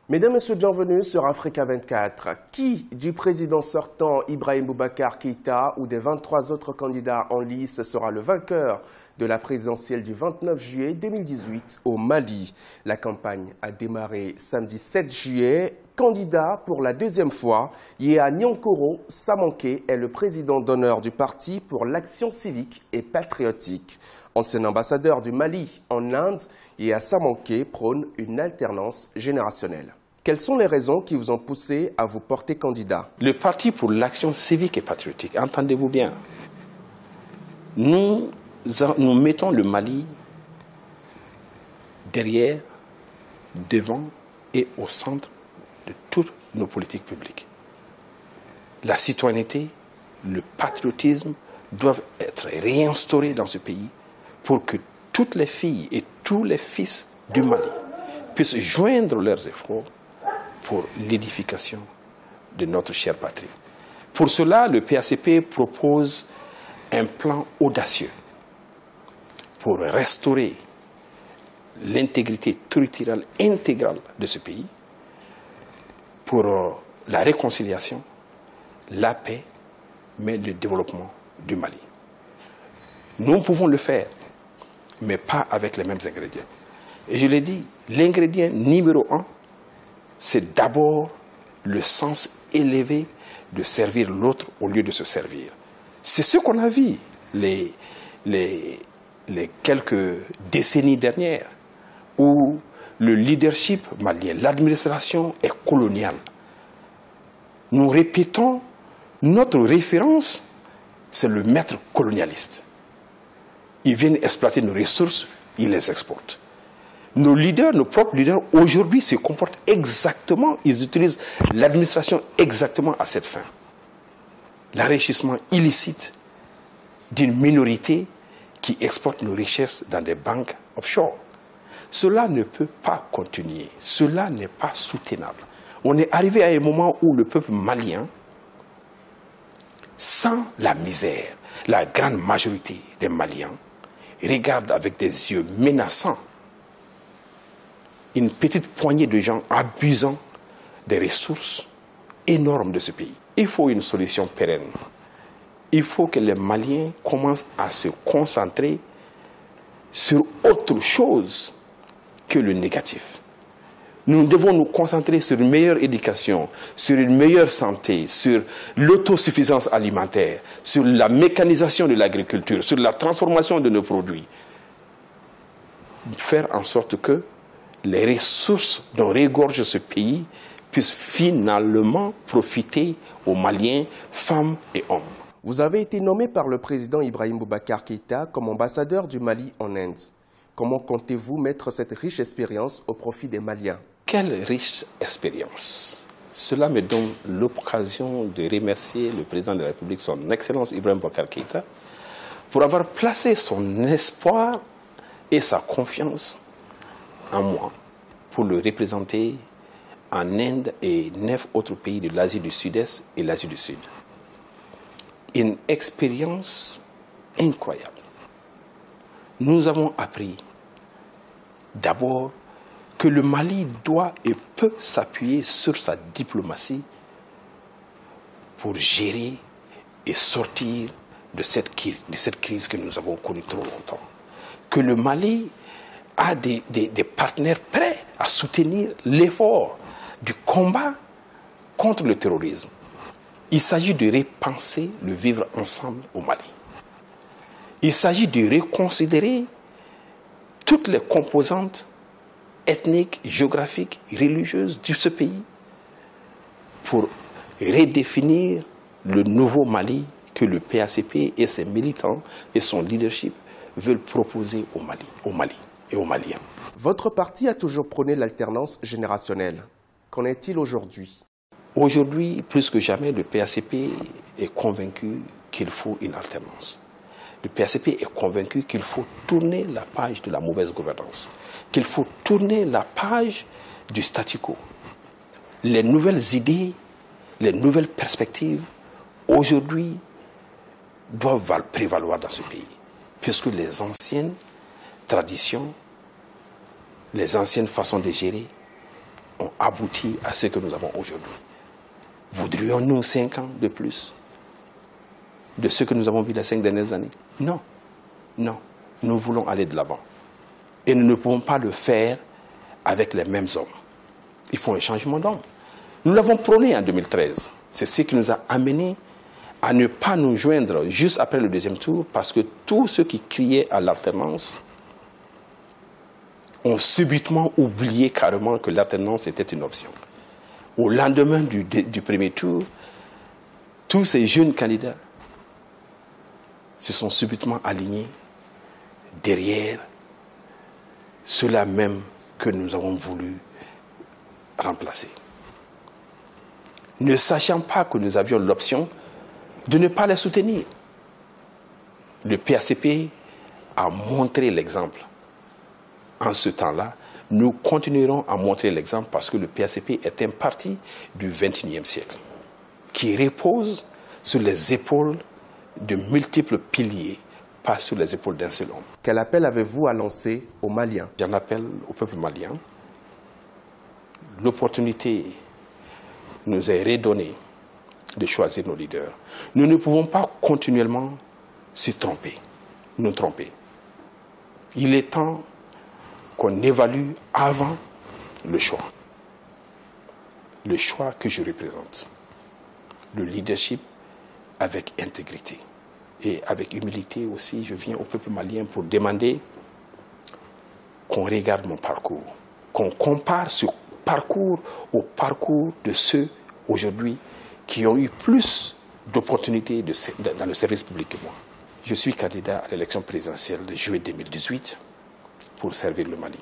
Mesdames et messieurs, bienvenue sur Africa 24. Qui du président sortant Ibrahim Boubacar Keïta ou des 23 autres candidats en lice sera le vainqueur de la présidentielle du 29 juillet 2018 au Mali? La campagne a démarré samedi 7 juillet. Candidat pour la deuxième fois, Yéa Niankoro Samanké est le président d'honneur du Parti pour l'action civique et patriotique. Ancien ambassadeur du Mali en Inde, Yéa Samanké prône une alternance générationnelle. Quelles sont les raisons qui vous ont poussé à vous porter candidat? Le Parti pour l'action civique et patriotique, entendez-vous bien, nous mettons le Mali derrière, devant et au centre de toutes nos politiques publiques. La citoyenneté, le patriotisme doivent être réinstaurés dans ce pays pour que toutes les filles et tous les fils du Mali puissent joindre leurs efforts pour l'édification de notre chère patrie. Pour cela, le PACP propose un plan audacieux pour restaurer l'intégrité territoriale intégrale de ce pays, pour la réconciliation, la paix, mais le développement du Mali. Nous pouvons le faire, mais pas avec les mêmes ingrédients. Et je l'ai dit, l'ingrédient numéro 1, c'est d'abord le sens élevé de servir l'autre au lieu de se servir. C'est ce qu'on a vu les quelques décennies dernières, où le leadership malien, l'administration est coloniale. Nous répétons, notre référence, c'est le maître colonialiste. Ils viennent exploiter nos ressources, ils les exportent. Nos leaders, nos propres leaders, aujourd'hui se comportent exactement, ils utilisent l'administration exactement à cette fin. L'enrichissement illicite d'une minorité qui exporte nos richesses dans des banques offshore. Cela ne peut pas continuer, cela n'est pas soutenable. On est arrivé à un moment où le peuple malien sent la misère. La grande majorité des Maliens regarde avec des yeux menaçants une petite poignée de gens abusant des ressources énormes de ce pays. Il faut une solution pérenne. Il faut que les Maliens commencent à se concentrer sur autre chose que le négatif. Nous devons nous concentrer sur une meilleure éducation, sur une meilleure santé, sur l'autosuffisance alimentaire, sur la mécanisation de l'agriculture, sur la transformation de nos produits. Faire en sorte que les ressources dont regorge ce pays puissent finalement profiter aux Maliens, femmes et hommes. Vous avez été nommé par le président Ibrahim Boubacar Keïta comme ambassadeur du Mali en Inde. Comment comptez-vous mettre cette riche expérience au profit des Maliens? Quelle riche expérience! Cela me donne l'occasion de remercier le président de la République, son Excellence Ibrahim Boubacar Keïta, pour avoir placé son espoir et sa confiance en moi pour le représenter en Inde et 9 autres pays de l'Asie du Sud-Est et l'Asie du Sud. Une expérience incroyable. Nous avons appris d'abord que le Mali doit et peut s'appuyer sur sa diplomatie pour gérer et sortir de cette crise que nous avons connue trop longtemps. Que le Mali a des partenaires prêts à soutenir l'effort du combat contre le terrorisme. Il s'agit de repenser le vivre ensemble au Mali. Il s'agit de reconsidérer toutes les composantes ethniques, géographiques, religieuses de ce pays pour redéfinir le nouveau Mali que le PACP et ses militants et son leadership veulent proposer au Mali et aux Maliens. Votre parti a toujours prôné l'alternance générationnelle. Qu'en est-il aujourd'hui? Aujourd'hui, plus que jamais, le PACP est convaincu qu'il faut une alternance. Le PACP est convaincu qu'il faut tourner la page de la mauvaise gouvernance, qu'il faut tourner la page du statu quo. Les nouvelles idées, les nouvelles perspectives, aujourd'hui, doivent prévaloir dans ce pays, puisque les anciennes traditions, les anciennes façons de gérer ont abouti à ce que nous avons aujourd'hui. Voudrions-nous 5 ans de plus de ce que nous avons vu les 5 dernières années? Non. Non. Nous voulons aller de l'avant. Et nous ne pouvons pas le faire avec les mêmes hommes. Il faut un changement d'homme. Nous l'avons prôné en 2013. C'est ce qui nous a amenés à ne pas nous joindre juste après le deuxième tour, parce que tous ceux qui criaient à l'alternance ont subitement oublié carrément que l'alternance était une option. Au lendemain du premier tour, tous ces jeunes candidats se sont subitement alignés derrière ceux-là même que nous avons voulu remplacer. Ne sachant pas que nous avions l'option de ne pas les soutenir. Le PACP a montré l'exemple. En ce temps-là, nous continuerons à montrer l'exemple parce que le PACP est un parti du XXIe siècle qui repose sur les épaules de multiples piliers, pas sur les épaules d'un seul homme. Quel appel avez-vous à lancer aux Maliens? J'en appelle au peuple malien. L'opportunité nous est redonnée de choisir nos leaders. Nous ne pouvons pas continuellement nous tromper. Il est temps qu'on évalue avant le choix. Le choix que je représente. Le leadership avec intégrité. Et avec humilité aussi, je viens au peuple malien pour demander qu'on regarde mon parcours, qu'on compare ce parcours au parcours de ceux aujourd'hui qui ont eu plus d'opportunités dans le service public que moi. Je suis candidat à l'élection présidentielle de juillet 2018 pour servir le Mali.